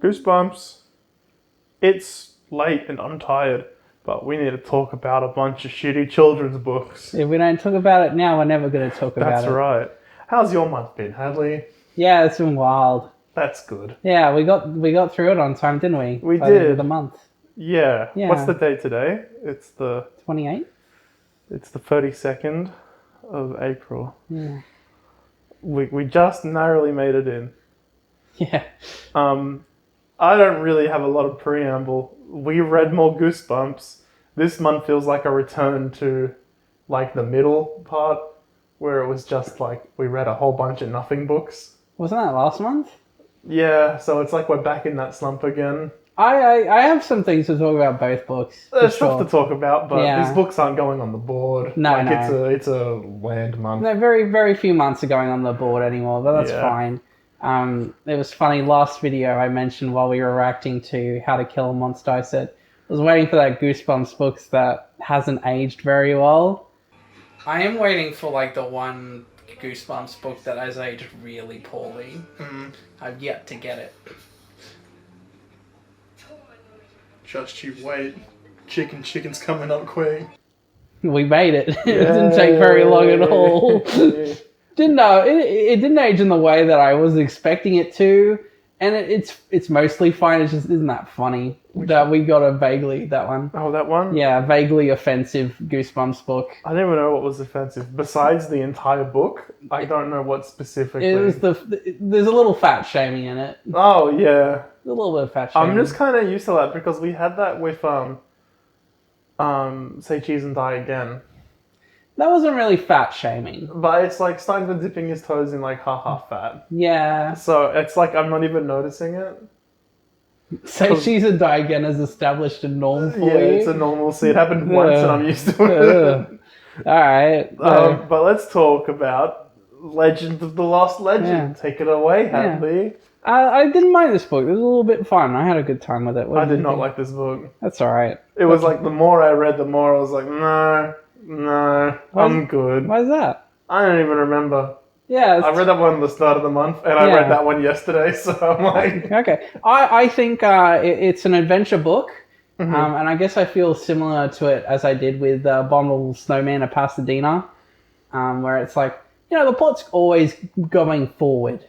Goosebumps. It's late and I'm tired, but we need to talk about a bunch of shitty children's books. If we don't talk about it now, we're never going to talk about it. That's right. How's your month been, Hadley? Yeah, it's been wild. That's good. Yeah, we got through it on time, didn't we? We By the end did. of the month. Yeah. Yeah. What's the date today? It's the 28th? It's the 32nd of April. Yeah. We just narrowly made it in. Yeah. I don't really have a lot of preamble. We read more Goosebumps. This month feels like a return to like the middle part where it was just like we read a whole bunch of nothing books. Wasn't that last month? Yeah, so it's like we're back in that slump again. I have some things to talk about both books. There's stuff to talk about, but Yeah. these books aren't going on the board. No, like no. It's a land month. No, very few months are going on the board anymore, but that's Yeah. fine. It was funny, last video I mentioned while we were reacting to How to Kill a Monster, I said I was waiting for that Goosebumps books that hasn't aged very well. I am waiting for like the one Goosebumps book that has aged really poorly. I've yet to get it. Just you wait. Chicken's coming up quick. We made it. It didn't take very long at all. Yeah. It didn't age in the way that I was expecting it to, and it's mostly fine. It's just, isn't that funny that we got that one? Oh, that one? Yeah, vaguely offensive Goosebumps book. I didn't even know what was offensive. Besides the entire book, I don't know what specifically. It was there's a little fat shaming in it. Oh, yeah. A little bit of fat shaming. I'm just kind of used to that because we had that with, Say Cheese and Die Again. That wasn't really fat shaming. But it's like Steinman dipping his toes in like haha fat. Yeah. So it's like I'm not even noticing it. Say Cheese and Die Again has established a norm for Yeah, you. it's a normalcy. It happened once and I'm used to it. Alright. But let's talk about Legend of the Lost Legend. Yeah. Take it away, Hadley. I didn't mind this book. It was a little bit fun. I had a good time with it. What I did did you not think? like this book. That's alright. It was like the more I read, the more I was like, no, I'm good. Why is that? I don't even remember. Yeah. I read that one at the start of the month, and I read that one yesterday, so I'm like... Okay. I think it's an adventure book, and I guess I feel similar to it as I did with Abominable Snowman of Pasadena, where it's like, the plot's always going forward,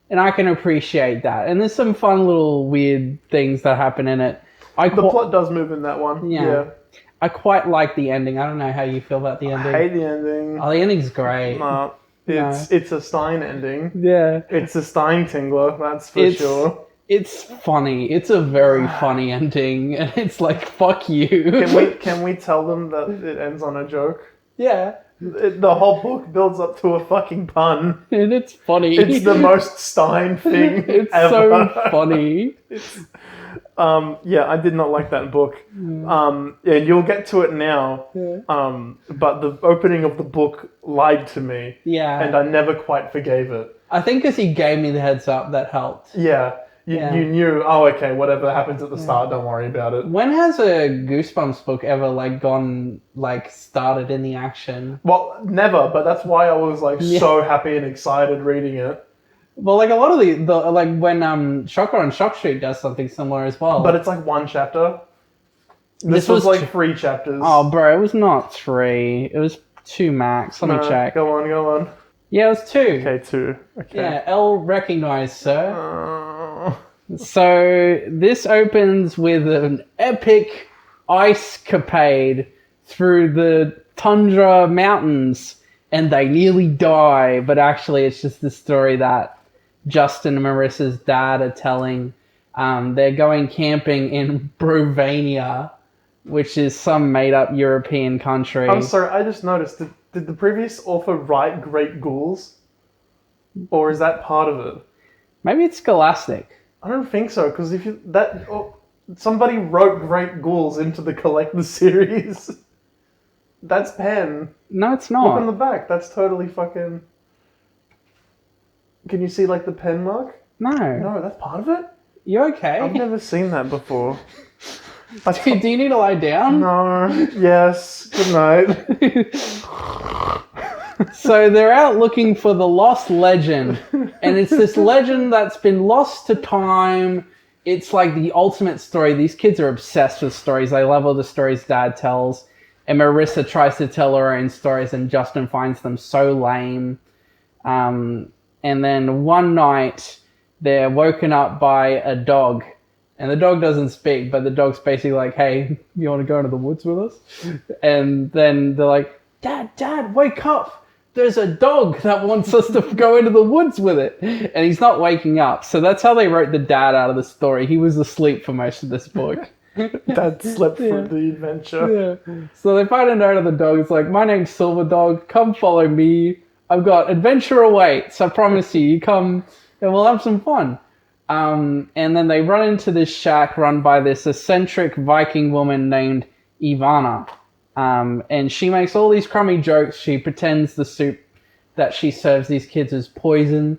and I can appreciate that. And there's some fun little weird things that happen in it. The plot does move in that one. Yeah. I quite like the ending. I don't know how you feel about the ending. I hate the ending. Oh, the ending's great. No. It's a Stein ending. Yeah. It's a Stein tingler, that's for sure. It's funny. It's a very funny ending, and it's like, fuck you. Can we tell them that it ends on a joke? Yeah. The whole book builds up to a fucking pun. And it's funny. It's the most Stein thing It's ever. so funny. I did not like that book. And you'll get to it now. Yeah. But the opening of the book lied to me. Yeah. And I never quite forgave it. I think because he gave me the heads up, that helped. Yeah. You knew, okay, whatever happens at the start, don't worry about it. When has a Goosebumps book ever started in the action? Well, never, but that's why I was so happy and excited reading it. Well, like a lot of the when Shocker on Shock Street does something similar as well. But it's like one chapter. This was like 3 chapters. Oh, bro, it was not 3. It was 2 max. Let me check. Go on. Yeah, it was 2. Okay, 2. Okay. Yeah, L recognized, sir. So this opens with an epic ice capade through the tundra mountains, and they nearly die. But actually, it's just the story that Justin and Marissa's dad are telling. They're going camping in Brovania, which is some made-up European country. I'm sorry, I just noticed. Did the previous author write Great Ghouls? Or is that part of it? Maybe it's Scholastic. I don't think so, because somebody wrote Great Ghouls into the collector series. That's Penn. No, it's not. Look on the back. That's totally fucking... Can you see the pen mark? No. No, that's part of it? You okay? I've never seen that before. Do you need to lie down? No. Yes. Good night. So they're out looking for the lost legend, and it's this legend that's been lost to time it's like the ultimate story. These kids are obsessed with stories. They love all the stories Dad tells. And Marissa tries to tell her own stories, and Justin finds them so lame. And then one night, they're woken up by a dog. And the dog doesn't speak, but the dog's basically like, hey, you want to go into the woods with us? And then they're like, Dad, wake up. There's a dog that wants us to go into the woods with it. And he's not waking up. So that's how they wrote the dad out of the story. He was asleep for most of this book. Dad slept through the adventure. Yeah. So they find a note of the dog. It's like, my name's Silver Dog. Come follow me. I've got adventure awaits. I promise you. You come and we'll have some fun. And then they run into this shack run by this eccentric Viking woman named Ivana. And she makes all these crummy jokes. She pretends the soup that she serves these kids is poison.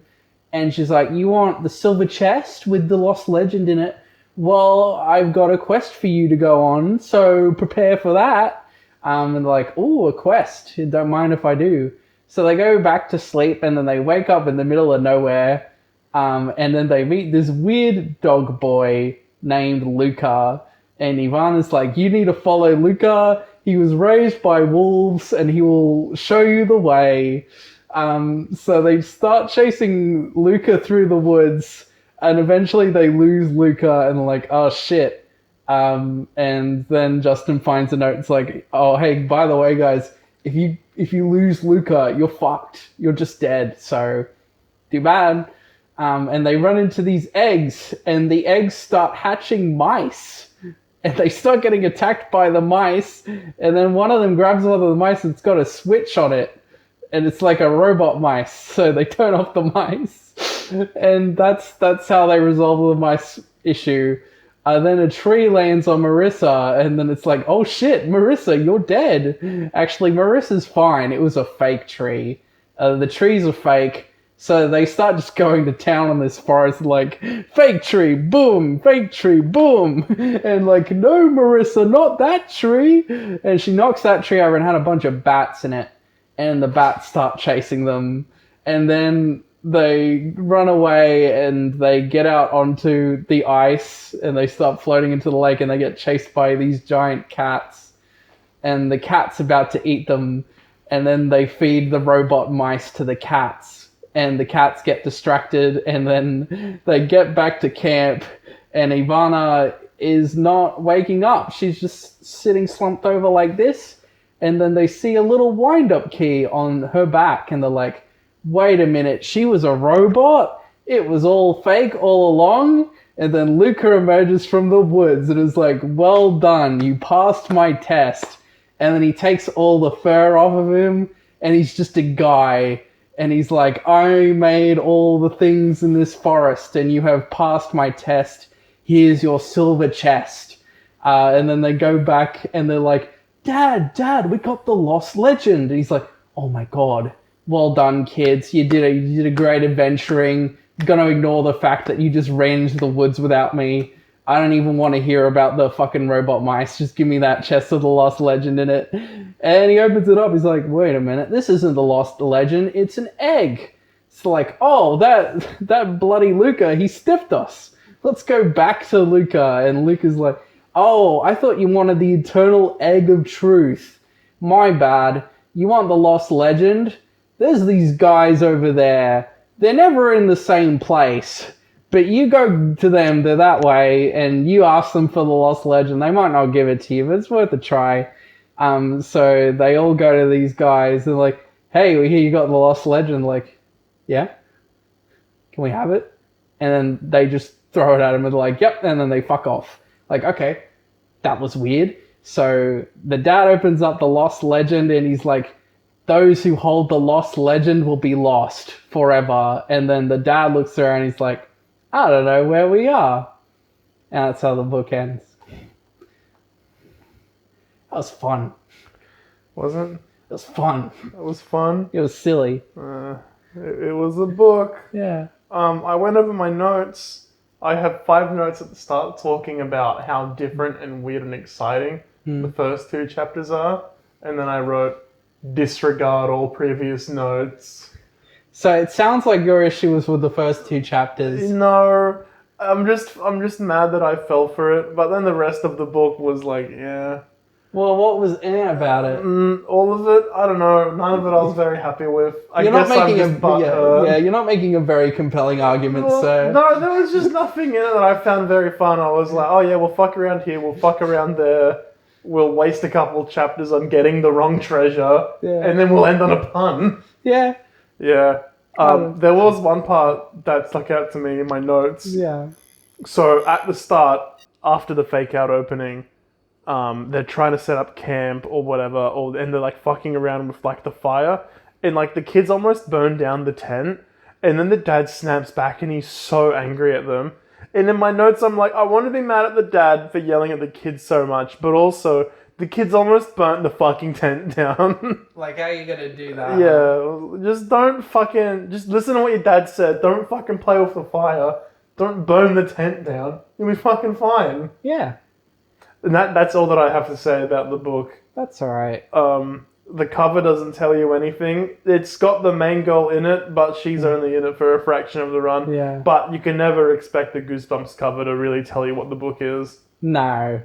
And she's like, you want the silver chest with the lost legend in it? Well, I've got a quest for you to go on, so prepare for that. And they're like, ooh, a quest. Don't mind if I do. So they go back to sleep, and then they wake up in the middle of nowhere. And then they meet this weird dog boy named Luca. And Ivana's like, you need to follow Luca. He was raised by wolves, and he will show you the way. So they start chasing Luca through the woods, and eventually they lose Luca, and they're like, oh shit. And then Justin finds a note. It's like, oh, hey, by the way, guys, if you lose Luca, you're fucked. You're just dead. So too bad. And they run into these eggs, and the eggs start hatching mice. And they start getting attacked by the mice, and then one of them grabs one of the mice and it's got a switch on it. And it's like a robot mice, so they turn off the mice. And that's how they resolve the mice issue. Then a tree lands on Marissa, and then it's like, oh shit, Marissa, you're dead. Actually, Marissa's fine. It was a fake tree. The trees are fake. So they start just going to town on this forest, like, fake tree, boom, and like, no, Marissa, not that tree. And she knocks that tree over and had a bunch of bats in it. And the bats start chasing them. And then they run away and they get out onto the ice and they start floating into the lake and they get chased by these giant cats. And the cat's about to eat them. And then they feed the robot mice to the cats. And the cats get distracted, and then they get back to camp, and Ivana is not waking up. She's just sitting slumped over like this, and then they see a little wind-up key on her back, and they're like, wait a minute, she was a robot? It was all fake all along? And then Luca emerges from the woods and is like, well done, you passed my test. And then he takes all the fur off of him, and he's just a guy. And he's like, I made all the things in this forest, and you have passed my test. Here's your silver chest. And then they go back, and they're like, Dad, we got the lost legend. And he's like, oh my god, well done, kids. You did a great adventuring. I'm gonna ignore the fact that you just ran into the woods without me. I don't even want to hear about the fucking robot mice. Just give me that chest with the lost legend in it. And he opens it up. He's like, wait a minute. This isn't the lost legend. It's an egg. It's like, oh, that bloody Luca, he stiffed us. Let's go back to Luca. And Luca's like, oh, I thought you wanted the eternal egg of truth. My bad. You want the lost legend? There's these guys over there. They're never in the same place. But you go to them, they're that way, and you ask them for the lost legend. They might not give it to you, but it's worth a try. So they all go to these guys and like, hey, we hear you got the lost legend. Like, yeah? Can we have it? And then they just throw it at him and they're like, yep, and then they fuck off. Like, okay, that was weird. So the dad opens up the lost legend and he's like, those who hold the lost legend will be lost forever. And then the dad looks around and he's like, I don't know where we are. And that's how the book ends. That was fun. Wasn't? It was fun. It was fun. It was silly. It was a book. Yeah. I went over my notes. I have 5 notes at the start talking about how different and weird and exciting the first 2 chapters are. And then I wrote, disregard all previous notes. So it sounds like your issue was with the first 2 chapters. No, I'm just mad that I fell for it. But then the rest of the book was like, yeah. Well, what was about it? All of it, I don't know. None of it I was very happy with. I You're guess not I'm making just butthurt. yeah, you're not making a very compelling argument, Well, so no, there was just nothing in it that I found very fun. I was like, oh yeah, we'll fuck around here, we'll fuck around there, we'll waste a couple of chapters on getting the wrong treasure, Yeah. and then we'll end on a pun. yeah, Yeah. There was one part that stuck out to me in my notes. yeah, So at the start, after the fake out opening, they're trying to set up camp or whatever, and they're like fucking around with like the fire, and like the kids almost burn down the tent, and then the dad snaps back and he's so angry at them. And in my notes, I'm like, I want to be mad at the dad for yelling at the kids so much, but also the kids almost burnt the fucking tent down. like how are you gonna do that? Yeah, just listen to what your dad said. Don't fucking play with the fire. Don't burn the tent down. You'll be fucking fine. Yeah, And that's all that I have to say about the book. that's all right. The cover doesn't tell you anything. It's got the main girl in it, but she's only in it for a fraction of the run. Yeah. But you can never expect the Goosebumps cover to really tell you what the book is. No.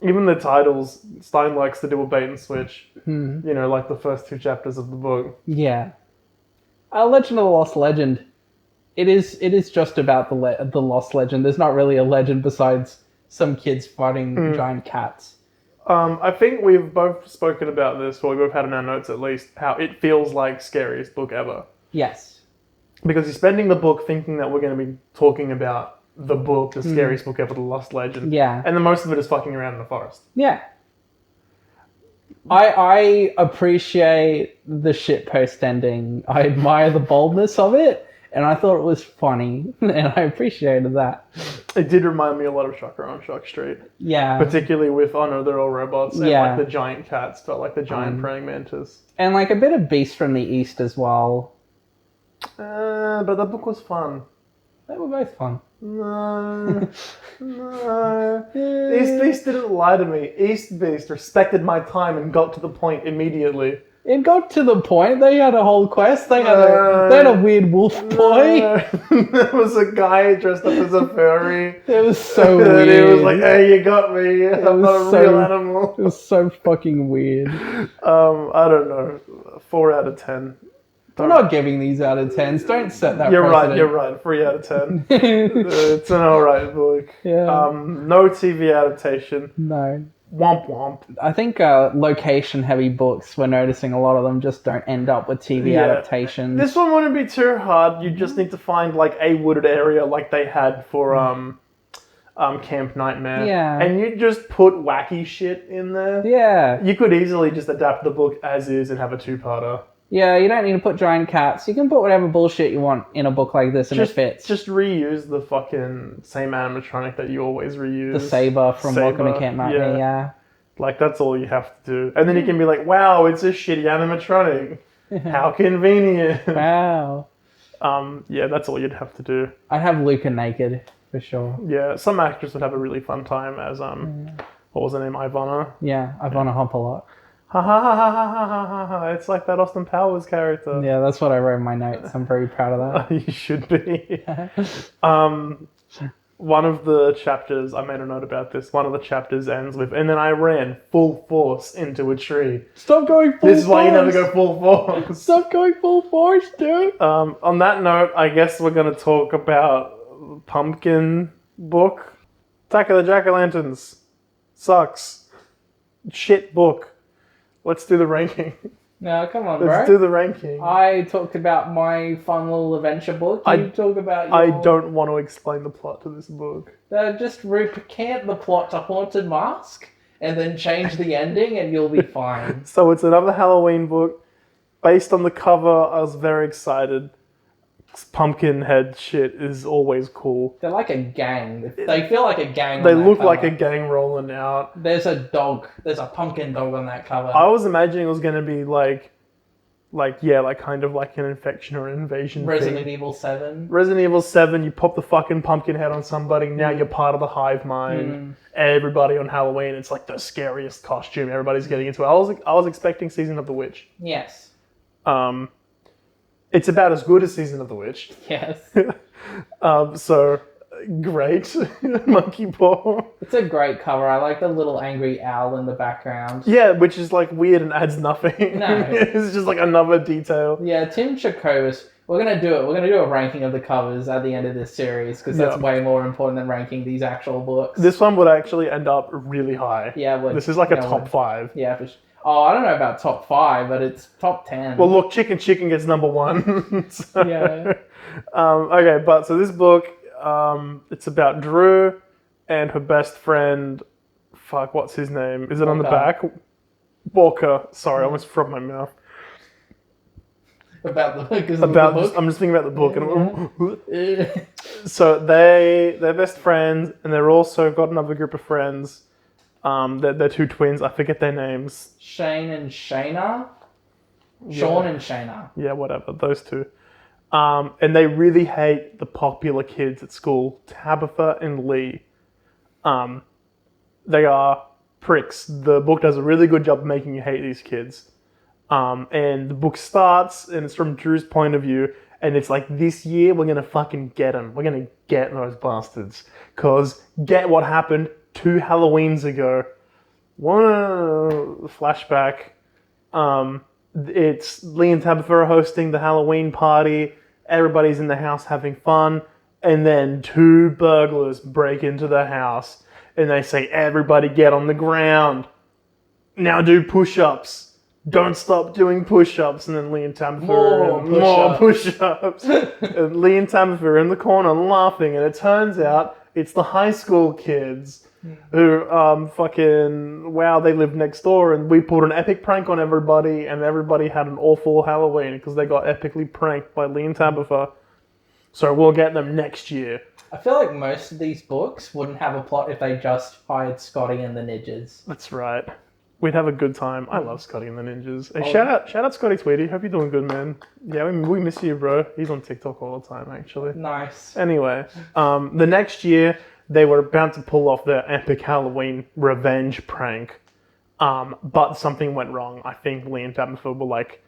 Even the titles, Stein likes to do a bait and switch. Hmm. You know, like the first 2 chapters of the book. Yeah. Legend of the Lost Legend. It is just about the Lost Legend. There's not really a legend besides some kids fighting giant cats. I think we've both spoken about this, or we've both had in our notes at least, how it feels like scariest book ever. Yes. Because you're spending the book thinking that we're going to be talking about the book, the scariest book ever, The Lost Legend. Yeah. And then most of it is fucking around in the forest. Yeah. I appreciate the shitpost ending. I admire the boldness of it, and I thought it was funny, and I appreciated that. It did remind me a lot of Shocker on Shock Street. Yeah. Particularly with, oh no, they're all robots, and Yeah. like the giant cats felt like the giant praying mantis. And like a bit of Beast from the East as well. But the book was fun. They were both fun. No. East Beast didn't lie to me. East Beast respected my time and got to the point immediately. It got to the point. They had a whole quest. They had a weird wolf boy. There was a guy dressed up as a furry. It was so And weird. he was like, hey, you got me. I'm not a real animal. It was so fucking weird. I don't know. 4 out of 10. We're not giving these out of 10s. Don't set that You're precedent. right. 3 out of 10. It's an alright book. Yeah. No TV adaptation. No. Womp womp. I think location-heavy books, we're noticing a lot of them just don't end up with TV adaptations. This one wouldn't be too hard. You just need to find like a wooded area like they had for Camp Nightmare. Yeah. And you just put wacky shit in there. Yeah. You could easily just adapt the book as is and have a 2-parter. Yeah, you don't need to put giant cats. You can put whatever bullshit you want in a book like this and it fits. Just reuse the fucking same animatronic that you always reuse. The saber from Welcome to Camp Nightmare, yeah. Like, that's all you have to do. And then you can be like, wow, it's a shitty animatronic. How convenient. Wow. Yeah, that's all you'd have to do. I'd have Luca naked, for sure. Yeah, some actors would have a really fun time as, what was her name, Ivana? Yeah, I want to hump a lot. Ha ha ha ha ha ha ha ha. It's like that Austin Powers character. Yeah, that's what I wrote in my notes. I'm very proud of that. You should be. One of the chapters, I made a note about this, one of the chapters ends with, and then I ran full force into a tree. Stop going full force! This is why you never go full force. Stop going full force, dude! On that note, I guess we're going to talk about Pumpkin book. Attack of the Jack-O-Lanterns. Sucks. Shit book. Let's do the ranking. No, come on, bro. Let's do the ranking. I talked about my fun little adventure book. You talk about your... I don't want to explain the plot to this book. Just recant the plot to Haunted Mask, and then change the ending, and you'll be fine. So it's another Halloween book. Based on the cover, I was very excited. Pumpkin head shit is always cool. They're like a gang. They feel like a gang. They on that look cover. like a gang rolling out. There's a dog. There's a pumpkin dog on that cover. I was imagining it was going to be like kind of like an infection or an invasion Resident thing. Evil 7. Resident Evil 7, you pop the fucking pumpkin head on somebody, now you're part of the hive mind. Everybody on Halloween, it's like the scariest costume everybody's getting into. I was expecting Season of the Witch. Yes. It's about as good as Season of the Witch. Yes. So great. Monkey paw. It's a great cover. I like the little angry owl in the background. Yeah, which is like weird and adds nothing. No. It's just like another detail. Yeah, Tim Chacobus. We're gonna do it. We're gonna do a ranking of the covers at the end of this series because that's way more important than ranking these actual books. This one would actually end up really high. Yeah, this is like a top 5. Yeah, for sure. Oh, I don't know about top 5, but it's top 10. Well, look, Chicken gets number 1. So, yeah. Okay, but so this book, it's about Drew and her best friend. Fuck, what's his name? Is it on the back? Walker. Sorry, I almost from my mouth. About the book. I'm just thinking about the book. And so they're best friends, and they're also got another group of friends. They're 2 twins. I forget their names. Shane and Shayna. Sean and Shayna. Yeah, whatever. Those 2. And they really hate the popular kids at school, Tabitha and Lee. They are pricks. The book does a really good job of making you hate these kids. And the book starts, and it's from Drew's point of view, and it's like, this year we're gonna fucking get them. We're gonna get those bastards. Cause get what happened 2 Halloweens ago. One flashback. It's Lee and Tabitha are hosting the Halloween party. Everybody's in the house having fun, and then 2 burglars break into the house, and they say, "Everybody get on the ground. Now do push-ups. Don't stop doing push-ups." And then Lee and Tabitha more push-ups. And Lee and Tabitha are in the corner laughing, and it turns out it's the high school kids who they lived next door, and we pulled an epic prank on everybody, and everybody had an awful Halloween because they got epically pranked by Lee and Tabitha. So we'll get them next year. I feel like most of these books wouldn't have a plot if they just hired Scotty and the Ninjas. That's right. We'd have a good time. I love Scotty and the Ninjas. Hey, shout out Scotty Tweedy. Hope you're doing good, man. Yeah, we miss you, bro. He's on TikTok all the time, actually. Nice. Anyway, the next year, they were about to pull off their epic Halloween revenge prank. But something went wrong. I think Lee and Tabitha were like,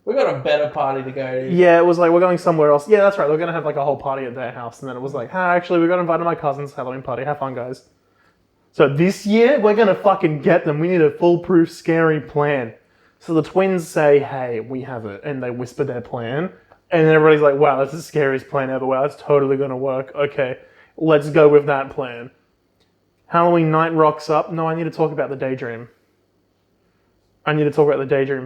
we got a better party to go to. Yeah, it was like, we're going somewhere else. Yeah, that's right. We're going to have like a whole party at their house. And then it was like, actually, we got invited to my cousin's Halloween party. Have fun, guys. So this year, we're going to fucking get them. We need a foolproof, scary plan. So the twins say, hey, we have it. And they whisper their plan. And then everybody's like, wow, that's the scariest plan ever. Wow, that's totally going to work. Okay, let's go with that plan. Halloween night rocks up. No, I need to talk about the daydream.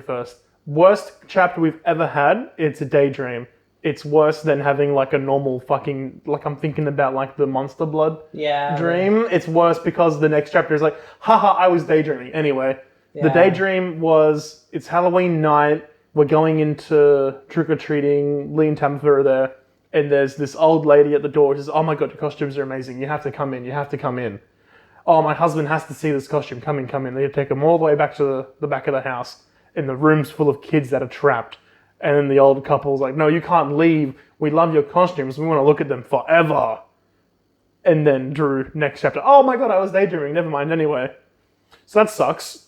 First. Worst chapter we've ever had, it's a daydream. It's worse than having like a normal fucking, like I'm thinking about like the Monster Blood dream. It's worse because the next chapter is like, haha, I was daydreaming. Anyway, the daydream was, it's Halloween night, we're going into trick-or-treating, Lee and Tabitha are there, and there's this old lady at the door who says, oh my god, your costumes are amazing, you have to come in. Oh, my husband has to see this costume, come in. They take him all the way back to the back of the house, and the room's full of kids that are trapped. And then the old couple's like, no, you can't leave. We love your costumes. We want to look at them forever. And then Drew, next chapter, oh my god, I was daydreaming. Never mind, anyway. So that sucks.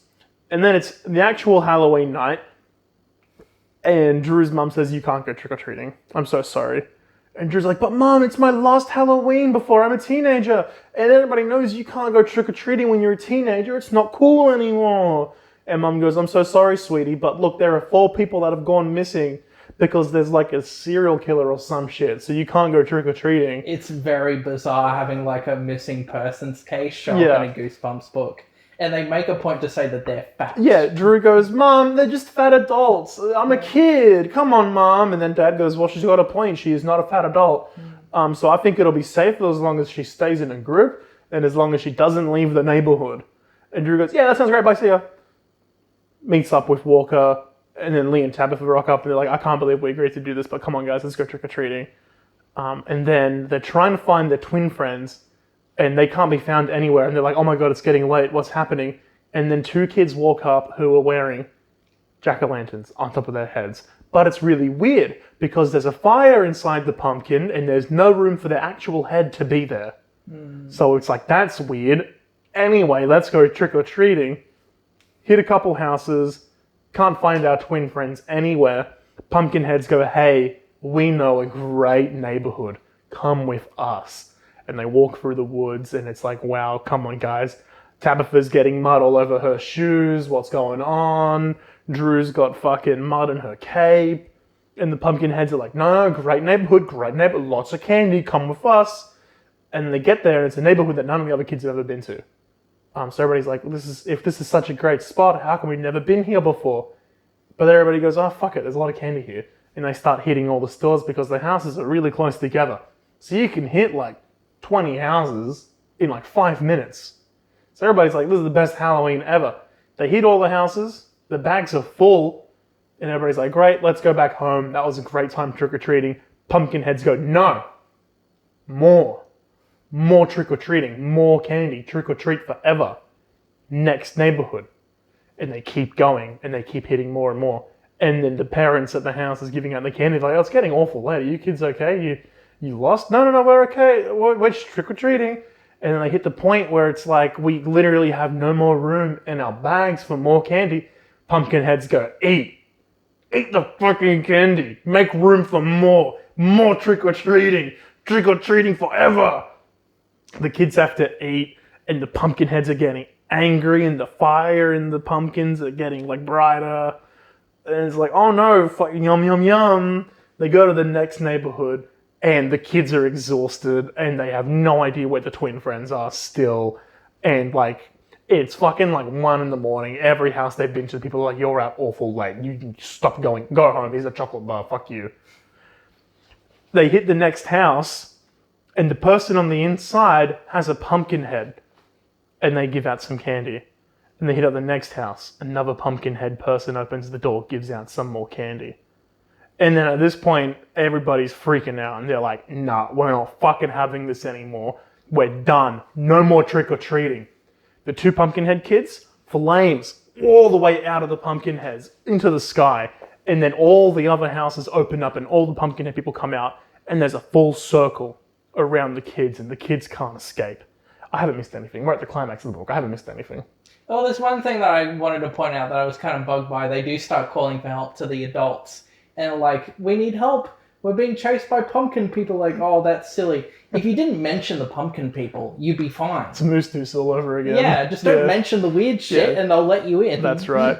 And then it's the actual Halloween night. And Drew's mum says, you can't go trick-or-treating. I'm so sorry. And Drew's like, but mom, it's my last Halloween before I'm a teenager. And everybody knows you can't go trick-or-treating when you're a teenager. It's not cool anymore. And mum goes, I'm so sorry, sweetie, but look, there are 4 people that have gone missing because there's like a serial killer or some shit, so you can't go trick-or-treating. It's very bizarre having like a missing persons case show up in a Goosebumps book. And they make a point to say that they're fat. Yeah, Drew goes, Mom, they're just fat adults. I'm a kid. Come on, Mom. And then Dad goes, well, she's got a point. She is not a fat adult. So I think it'll be safer as long as she stays in a group and as long as she doesn't leave the neighborhood. And Drew goes, yeah, that sounds great. Bye, see ya. Meets up with Walker, and then Lee and Tabitha rock up, and they're like, I can't believe we agreed to do this, but come on, guys, let's go trick-or-treating. And then they're trying to find their twin friends, and they can't be found anywhere, and they're like, oh my god, it's getting late, what's happening? And then 2 kids walk up who are wearing jack-o'-lanterns on top of their heads. But it's really weird, because there's a fire inside the pumpkin, and there's no room for their actual head to be there. So it's like, that's weird. Anyway, let's go trick-or-treating. Hit a couple houses, can't find our twin friends anywhere. Pumpkinheads go, hey, we know a great neighborhood. Come with us. and they walk through the woods, and it's like, wow, come on, guys. Tabitha's getting mud all over her shoes. What's going on? Drew's got fucking mud in her cape. And the pumpkin heads are like, no, great neighborhood, lots of candy, come with us. And they get there, and it's a neighborhood that none of the other kids have ever been to. So everybody's like, if this is such a great spot, how come we've never been here before? But everybody goes, oh, fuck it, there's a lot of candy here. And they start hitting all the stores because the houses are really close together. So you can hit like 20 houses in like 5 minutes. So everybody's like, this is the best Halloween ever. They hit all the houses, the bags are full, and everybody's like, great, let's go back home. That was a great time trick-or-treating. Pumpkin heads go, no, more trick-or-treating, more candy, trick-or-treat forever. Next neighborhood. And they keep going, and they keep hitting more and more. And then the parents at the house is giving out the candy, like, oh, it's getting awful late. Are you kids okay? You lost? No, we're okay. We're just trick-or-treating. And then they hit the point where it's like, we literally have no more room in our bags for more candy. Pumpkin heads go, eat the fucking candy. Make room for more trick-or-treating forever. The kids have to eat, and the pumpkin heads are getting angry, and the fire in the pumpkins are getting like brighter. And it's like, oh no, fucking yum, yum, yum. They go to the next neighborhood, and the kids are exhausted, and they have no idea where the twin friends are still. And like, it's fucking like 1 a.m. Every house they've been to, people are like, you're out awful late. You can stop going. Go home. Here's a chocolate bar. Fuck you. They hit the next house, and the person on the inside has a pumpkin head, and they give out some candy. And they hit up the next house. Another pumpkin head person opens the door, gives out some more candy. And then at this point, everybody's freaking out, and they're like, nah, we're not fucking having this anymore. We're done. No more trick-or-treating. The 2 pumpkin head kids, flames all the way out of the pumpkin heads into the sky. And then all the other houses open up, and all the pumpkin head people come out, and there's a full circle around the kids, and the kids can't escape. I haven't missed anything. We're at the climax of the book. I haven't missed anything. Well, there's one thing that I wanted to point out that I was kind of bugged by. They do start calling for help to the adults. And like, we need help. We're being chased by pumpkin people. Like, oh, that's silly. If you didn't mention the pumpkin people, you'd be fine. It's Moose all over again. Yeah, just don't mention the weird shit and they'll let you in. That's right.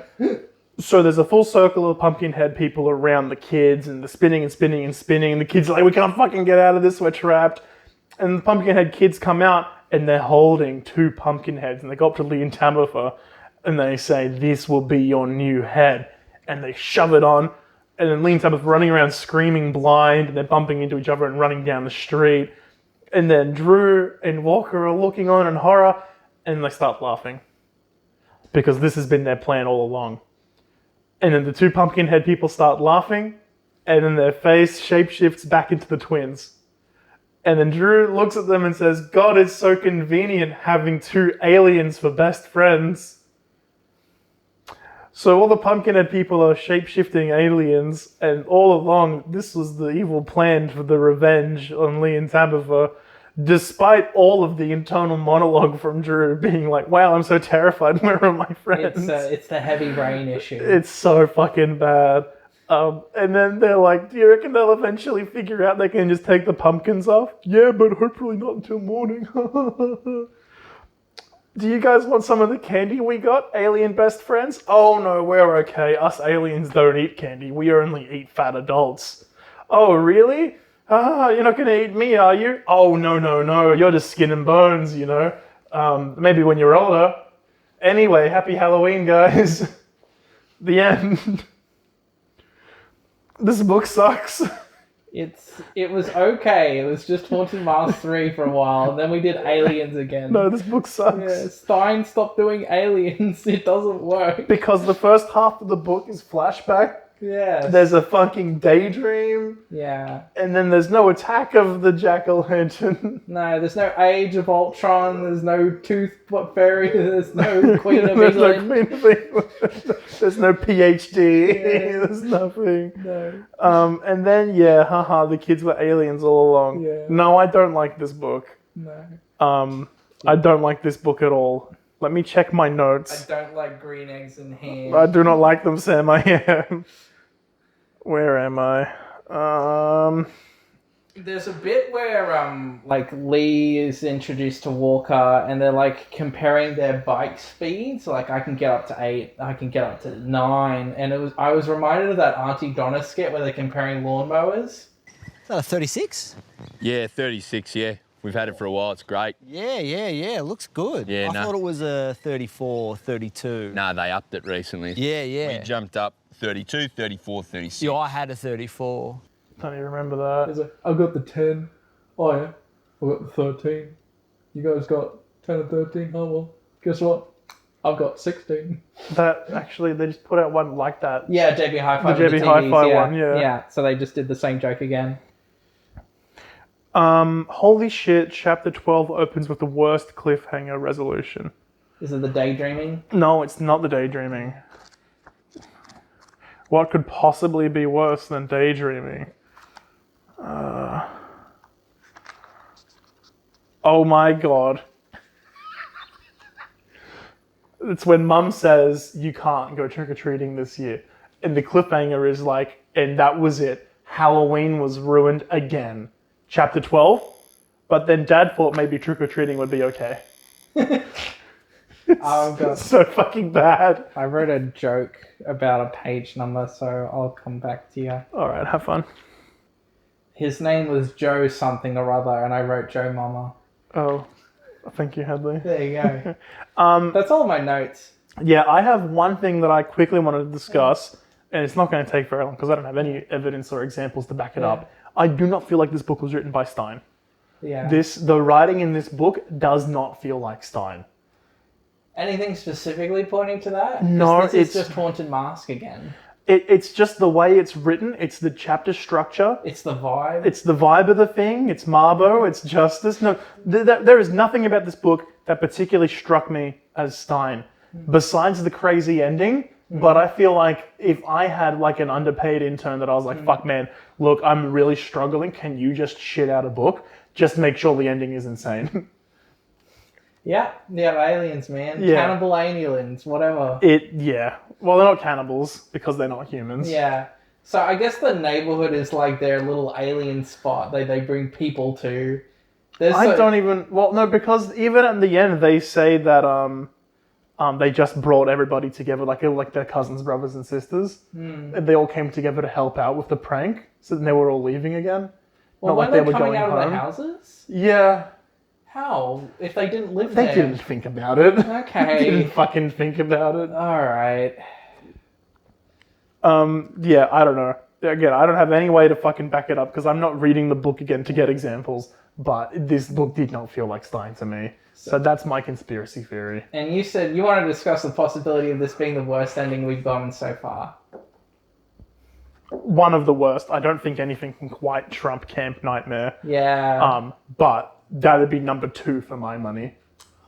So there's a full circle of pumpkin head people around the kids, and the spinning and spinning and spinning, and the kids are like, we can't fucking get out of this, we're trapped. And the pumpkin head kids come out, and they're holding 2 pumpkin heads, and they go up to Lee and Tabitha, and they say, this will be your new head. And they shove it on, and then Lee and Tabitha running around screaming blind, and they're bumping into each other and running down the street. And then Drew and Walker are looking on in horror, and they start laughing. Because this has been their plan all along. And then the 2 pumpkin head people start laughing, and then their face shapeshifts back into the twins. And then Drew looks at them and says, God, it's so convenient having 2 aliens for best friends. So all the Pumpkinhead people are shape-shifting aliens, and all along, this was the evil plan for the revenge on Lee and Tabitha, despite all of the internal monologue from Drew being like, wow, I'm so terrified, where are my friends? It's the heavy rain issue. It's so fucking bad. And then they're like, do you reckon they'll eventually figure out they can just take the pumpkins off? Yeah, but hopefully not until morning. Do you guys want some of the candy we got, alien best friends? Oh no, we're okay. Us aliens don't eat candy. We only eat fat adults. Oh, really? You're not going to eat me, are you? Oh, no. You're just skin and bones, you know. Maybe when you're older. Anyway, happy Halloween, guys. The end. This book sucks. It was okay. It was just Haunted Mask 3 for a while, and then we did Aliens again. No, this book sucks. Yeah, Stein stopped doing Aliens. It doesn't work. Because the first half of the book is flashback. Yeah. There's a fucking daydream. Yeah. And then there's no attack of the jack-o'-lantern. No, there's no Age of Ultron. There's no Tooth Fairy. There's no Queen of England. No Queen of England. There's no PhD. Yeah. There's nothing. No. And then, the kids were aliens all along. Yeah. No, I don't like this book. No. I don't like this book at all. Let me check my notes. I don't like green eggs and ham. I do not like them, Sam. I am. Where am I? There's a bit where like Lee is introduced to Walker and they're like comparing their bike speeds. Like I can get up to 8, I can get up to 9, and I was reminded of that Auntie Donna skit where they're comparing lawnmowers. Is that a 36? Yeah, 36, yeah. We've had it for a while. It's great. Yeah. Looks good. Yeah, I no. thought it was a 34, 32. No, they upped it recently. Yeah. We jumped up 32, 34, 36. Yeah, I had a 34. Don't even remember that. He's like, I've got the 10. Oh yeah, I've got the 13. You guys got 10 and 13. Oh well, guess what? I've got 16. That actually, they just put out one like that. Yeah, JB Hi-Fi. The JB Hi-Fi one, yeah. Yeah, so they just did the same joke again. Holy shit! Chapter 12 opens with the worst cliffhanger resolution. Is it the daydreaming? No, it's not the daydreaming. What could possibly be worse than daydreaming? Oh my god. It's when Mum says you can't go trick-or-treating this year. And the cliffhanger is like, and that was it. Halloween was ruined again. Chapter 12. But then Dad thought maybe trick-or-treating would be okay. Oh god. So fucking bad. I wrote a joke about a page number, so I'll come back to you. Alright, have fun. His name was Joe something or other, and I wrote Joe Mama. Oh, thank you, Hadley. There you go. That's all my notes. Yeah, I have one thing that I quickly want to discuss, and it's not going to take very long because I don't have any evidence or examples to back it up. I do not feel like this book was written by Stein. Yeah. The writing in this book does not feel like Stein. Anything specifically pointing to that? 'Cause No, this is just Haunted Mask again. It's just the way it's written. It's the chapter structure. It's the vibe. It's the vibe of the thing. It's Marbo. It's Justice. No, there is nothing about this book that particularly struck me as Stein, besides the crazy ending. But I feel like if I had like an underpaid intern that I was like, fuck man, look, I'm really struggling. Can you just shit out a book? Just make sure the ending is insane. Yeah, aliens, man. Yeah. Cannibal aliens, whatever. Yeah. Well, they're not cannibals because they're not humans. Yeah. So I guess the neighborhood is like their little alien spot they bring people to. Well, no, because even at the end they say that they just brought everybody together, like their cousins, brothers and sisters. And they all came together to help out with the prank. So then they were all leaving again. Well, Not when like they they're were coming going out of home. the houses? Yeah. How? If they didn't live They there? didn't think about it. Okay. They didn't fucking think about it. Alright. Yeah, I don't know. Again, I don't have any way to fucking back it up because I'm not reading the book again to get examples. But this book did not feel like Stein to me. So that's my conspiracy theory. And you said you want to discuss the possibility of this being the worst ending we've gotten so far. One of the worst. I don't think anything can quite trump Camp Nightmare. Yeah. But that'd be number 2 for my money.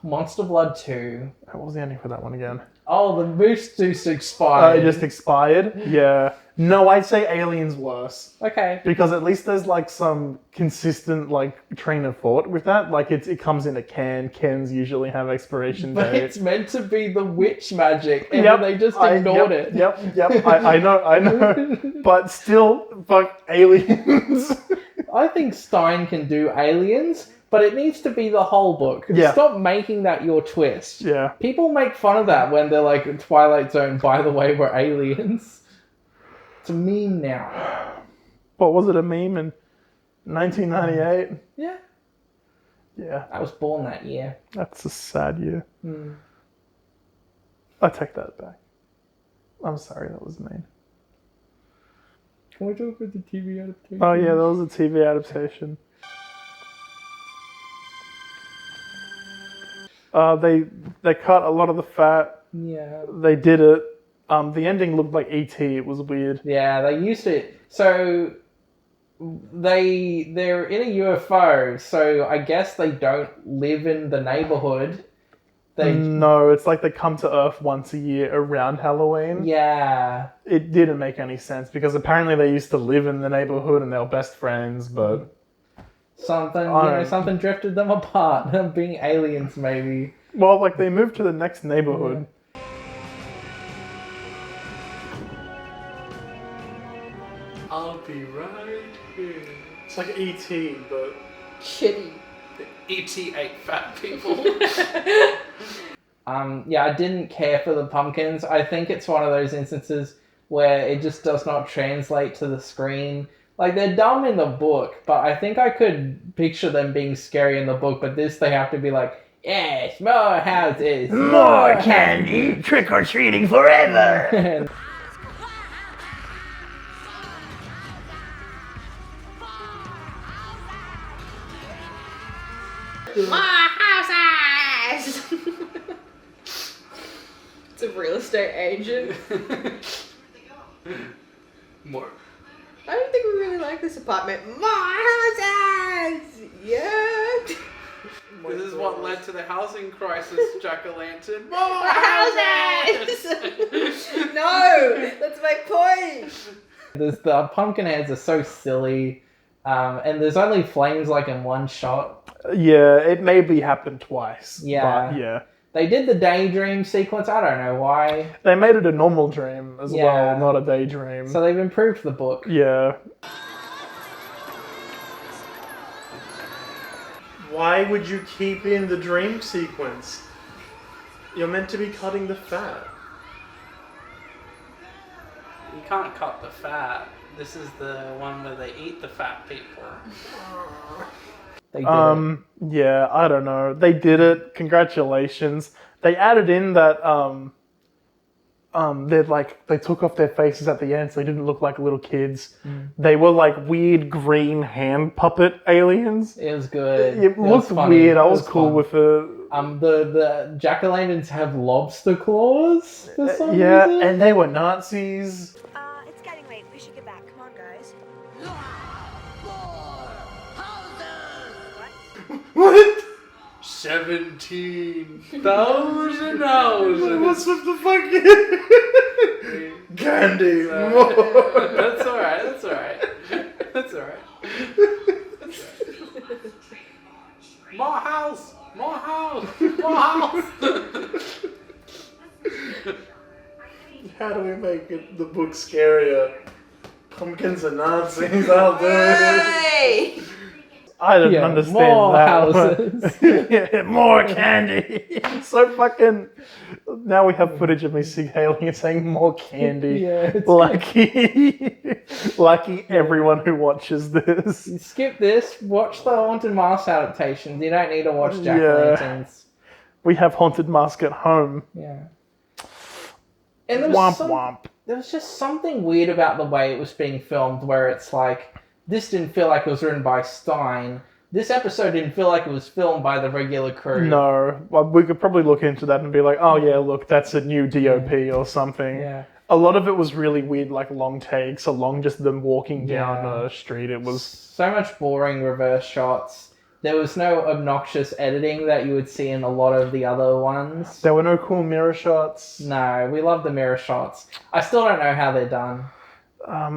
Monster Blood 2. What was the ending for that one again? Oh, the Moose Juice expired. It just expired? Yeah. No, I'd say Alien's worse. Okay. Because at least there's like some consistent like train of thought with that. Like it comes in a can. Cans usually have expiration But date. it's meant to be the witch magic, and they just ignored it. Yep. I know. But still, fuck aliens. I think Stein can do aliens, but it needs to be the whole book. Yeah. Stop making that your twist. Yeah. People make fun of that when they're like, Twilight Zone, by the way, we're aliens. It's a meme now. What was it, a meme in 1998? Yeah. Yeah. I was born that year. That's a sad year. I take that back. I'm sorry, that was mean. Can we talk about the TV adaptation? Oh yeah, that was a TV adaptation. They cut a lot of the fat. Yeah. They did it. The ending looked like E.T. It was weird. Yeah, they used it. So they're in a UFO, so I guess they don't live in the neighborhood. No, it's like they come to Earth once a year around Halloween. Yeah. It didn't make any sense because apparently they used to live in the neighborhood and they were best friends, but Something drifted them apart. Being aliens, maybe. well, like they moved to the next neighborhood. I'll be right here. It's like E.T., but... Shitty. E.T. ate fat people. Yeah, I didn't care for the pumpkins. I think it's one of those instances where it just does not translate to the screen. Like, they're dumb in the book, but I think I could picture them being scary in the book, but this they have to be like, yes, more houses, more candy, trick-or-treating forever! and My houses! It's a real estate agent. more. I don't think we really like this apartment. My houses! Yeah! This is what led to the housing crisis, Jack-o'-lantern. My houses! No! That's my point! The pumpkin heads are so silly, and there's only flames like in one shot. Yeah, it maybe happened twice. Yeah. But yeah. They did the daydream sequence, I don't know why. They made it a normal dream as Yeah. well, not a daydream. So they've improved the book. Yeah. Why would you keep in the dream sequence? You're meant to be cutting the fat. You can't cut the fat. This is the one where they eat the fat people. They did it. Yeah, I don't know. They did it. Congratulations. They added in that they took off their faces at the end so they didn't look like little kids. They were like weird green hand puppet aliens. It was good. It looked funny. weird. I It was cool fun. with it. The jack-o'-lanterns have lobster claws for some Yeah, reason. and they were Nazis. It's getting late. We should get back. Come on, guys. What? 17,000 houses. What's with the fucking candy? That's alright, that's alright. That's alright. More house! More house! More house! How do we make the book scarier? Pumpkins and Nazis, I'll do it. Hey! I didn't Yeah, understand more that. houses. Yeah, more candy. So fucking. Now we have footage of me hailing and saying more candy. Yeah, it's lucky everyone who watches this. You skip this, watch the Haunted Mask adaptations. You don't need to watch jack-o'-lanterns. We have Haunted Mask at home. Yeah. And there Womp was, womp. there was just something weird about the way it was being filmed where it's like, this didn't feel like it was written by Stein. This episode didn't feel like it was filmed by the regular crew. No, well, we could probably look into that and be like, oh yeah, look, that's a new DOP or something. Yeah. A lot of it was really weird, like long takes, along just them walking down Yeah. a street. It was So much boring reverse shots. There was no obnoxious editing that you would see in a lot of the other ones. there were no cool mirror shots. No, we love the mirror shots. I still don't know how they're done.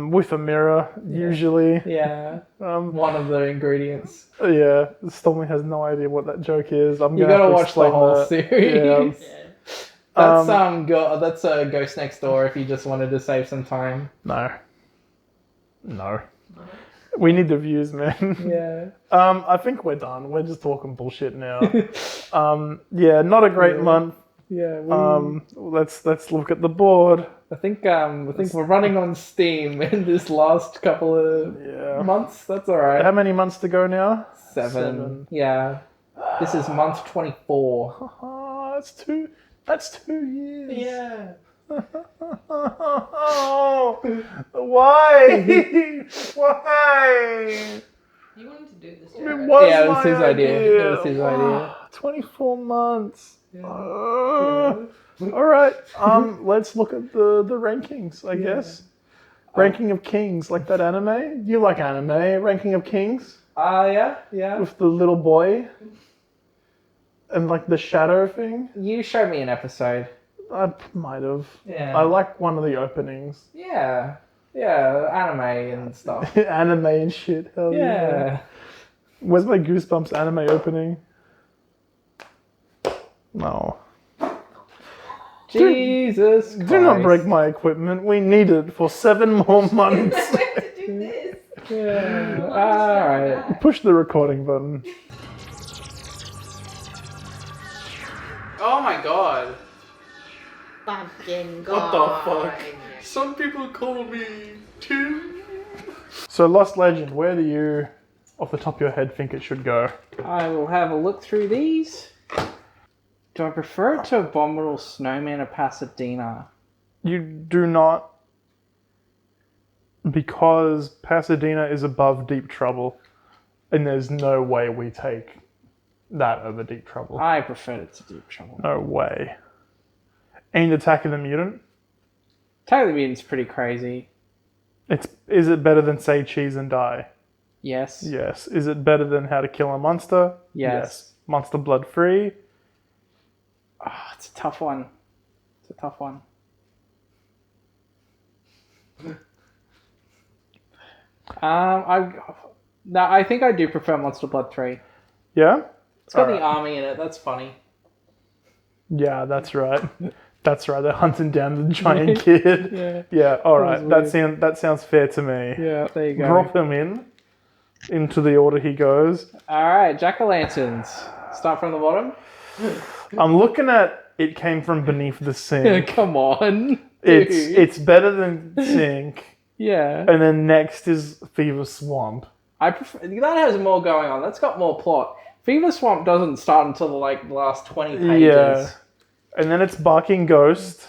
With a mirror, usually. Yeah, Um, one of the ingredients. yeah, Stormy has no idea what that joke is. I'm You gonna gotta have to watch the explain whole that. series. Yeah. That's Ghost Next Door if you just wanted to save some time. No. We need the views, man. Yeah. I think we're done. We're just talking bullshit now. Yeah, not a great month. Yeah. Let's look at the board. I think we're running on steam in this last couple of Yeah. months. That's all right. How many months to go now? 7. Yeah. This is month 24. Oh, that's 2 years. Yeah. Oh, why? Why? You wanted to do this, It Jared. was Yeah, it was my his idea. It was his idea. 24 months. All right. Let's look at the rankings, I guess. Ranking of Kings, like that anime. You like anime? Ranking of Kings Yeah. with the little boy and like the shadow thing. You showed me an episode. I might have. Yeah. I like one of the openings. Yeah. Yeah, anime and stuff. Anime and shit. Hell yeah. Yeah. Where's my Goosebumps anime opening? No. Jesus Christ. Do not break my equipment. We need it for 7 more months. I have to do this. Yeah. Alright. Push the recording button. Oh my god. Pumpkin What God. the fuck? Some people call me Tim. So Lost Legend, where do you, off the top of your head, think it should go? I will have a look through these. Do I prefer it to Abominable Snowman or Pasadena? You do not, because Pasadena is above Deep Trouble, and there's no way we take that over Deep Trouble. I preferred it to Deep Trouble. No way. And Attack of the Mutant? Attack of the Mutant's pretty crazy. Is it better than Say Cheese and Die? Yes. Yes. Is it better than How to Kill a Monster? Yes. Monster Blood Free? Oh, it's a tough one. It's a tough one. I think I do prefer Monster Blood 3. Yeah? It's got Alright. the army in it. That's funny. Yeah, that's right. That's right. They're hunting down the giant kid. Yeah. Yeah, alright. was That sounds fair to me. Yeah. There you go. Drop him into the order he goes. All right. Jack-o'-lanterns. Start from the bottom. I'm looking at It Came From Beneath the Sink. Come on. It's better than Sink. Yeah. And then next is Fever Swamp. I prefer that has more going on. That's got more plot. Fever Swamp doesn't start until the last 20 pages. Yeah. And then it's Barking Ghost.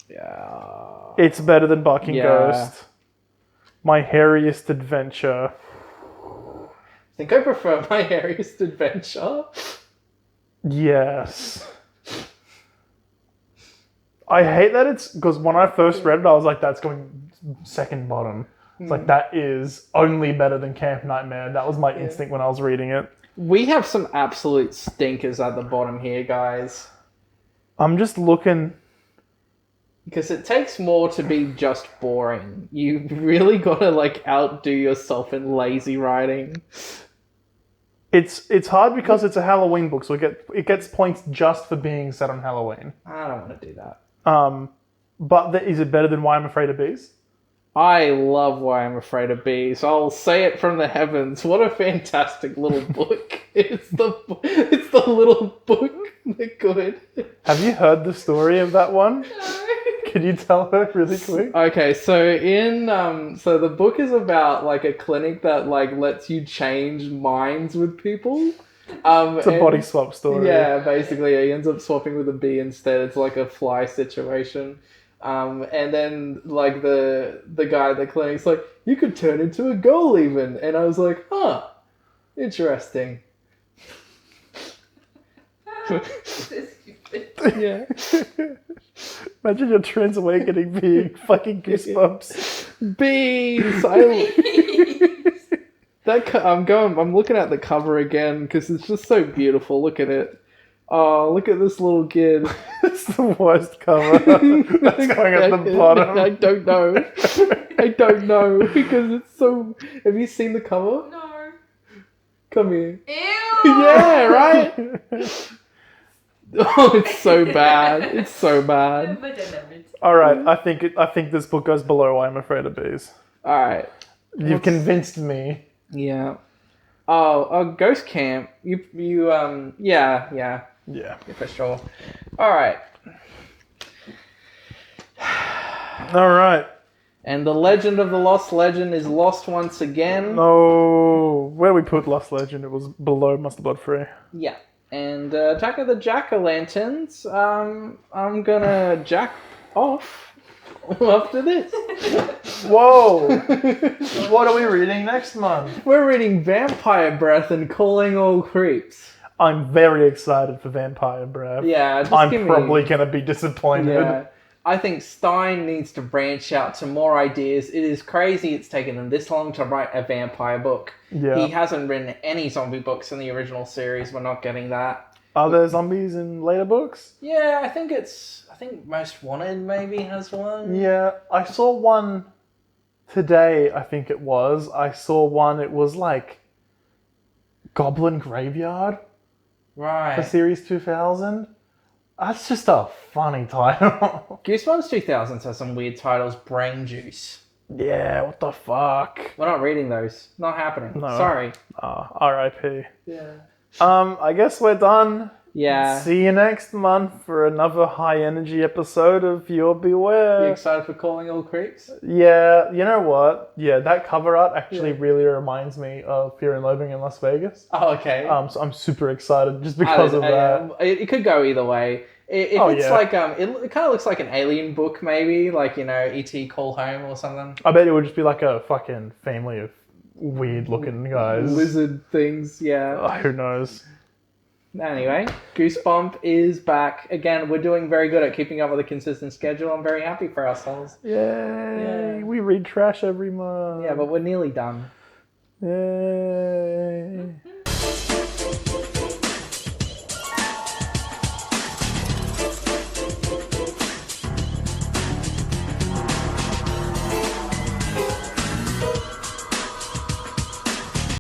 Yeah. It's better than Barking Yeah. Ghost. My Hairiest Adventure. I think I prefer My Hairiest Adventure. Yes. I hate that it's... Because when I first read it, I was like, that's going second bottom. It's like, that is only better than Camp Nightmare. That was my instinct when I was reading it. We have some absolute stinkers at the bottom here, guys. I'm just looking... Because it takes more to be just boring. You really gotta outdo yourself in lazy writing. It's hard because it's a Halloween book, so it gets points just for being set on Halloween. I don't want to do that. But is it better than Why I'm Afraid of Bees? I love Why I'm Afraid of Bees. I'll say it from the heavens. What a fantastic little book. It's the little book. They're good. Have you heard the story of that one? Can you tell her really quick? Okay, so so the book is about a clinic that lets you change minds with people. It's a body swap story. Yeah, basically, he ends up swapping with a bee instead. It's like a fly situation. And then the guy at the clinic's like, you could turn into a girl even. And I was like, huh, interesting. Yeah. Imagine your trans awakening being fucking Goosebumps. Bees. I'm looking at the cover again because it's just so beautiful. Look at it. Oh, look at this little kid. It's the worst cover. That's going at the bottom. I don't know. I don't know because it's so. Have you seen the cover? No. Come here. Ew. Yeah, right. Oh, it's so bad. It's so bad. All right, I think this book goes below Why I'm Afraid of Bees. All right. You've convinced me. Yeah. Oh, Ghost Camp. Yeah, for sure. All right. All right. And the Legend of the Lost Legend is lost once again. No, where we put Lost Legend, it was below Monster Blood Free. Yeah. And Attack of the Jack-o'-lanterns, I'm gonna jack off after this. Whoa! What are we reading next month? We're reading Vampire Breath and Calling All Creeps. I'm very excited for Vampire Breath. Yeah, just I'm give me... probably going to be disappointed. Yeah. I think Stein needs to branch out to more ideas. It is crazy it's taken him this long to write a vampire book. Yeah. He hasn't written any zombie books in the original series. We're not getting that. Are there zombies in later books? Yeah, I think Most Wanted maybe has one. Yeah, I saw one today, I think it was. I saw one, it was Goblin Graveyard Right. for Series 2000. That's just a funny title. Goosebumps 2000s has some weird titles. Brain Juice. Yeah, what the fuck? We're not reading those. Not happening. No. Sorry. R.I.P. Yeah. I guess we're done. Yeah. See you next month for another high energy episode of Your You Beware. excited for Calling All Creeps? Yeah, you know what? Yeah, that cover art actually really reminds me of Fear and Loathing in Las Vegas. Oh, okay. So I'm super excited just because of that. It could go either way. If Oh, it's yeah. like it kind of looks like an alien book, maybe like E.T. Call Home or something. I bet it would just be like a fucking family of weird looking guys. Lizard things, yeah. Oh, who knows? Anyway, Goosebump is back again. We're doing very good at keeping up with a consistent schedule. I'm very happy for ourselves. Yay! Yeah. We read trash every month. Yeah, but we're nearly done. Yay!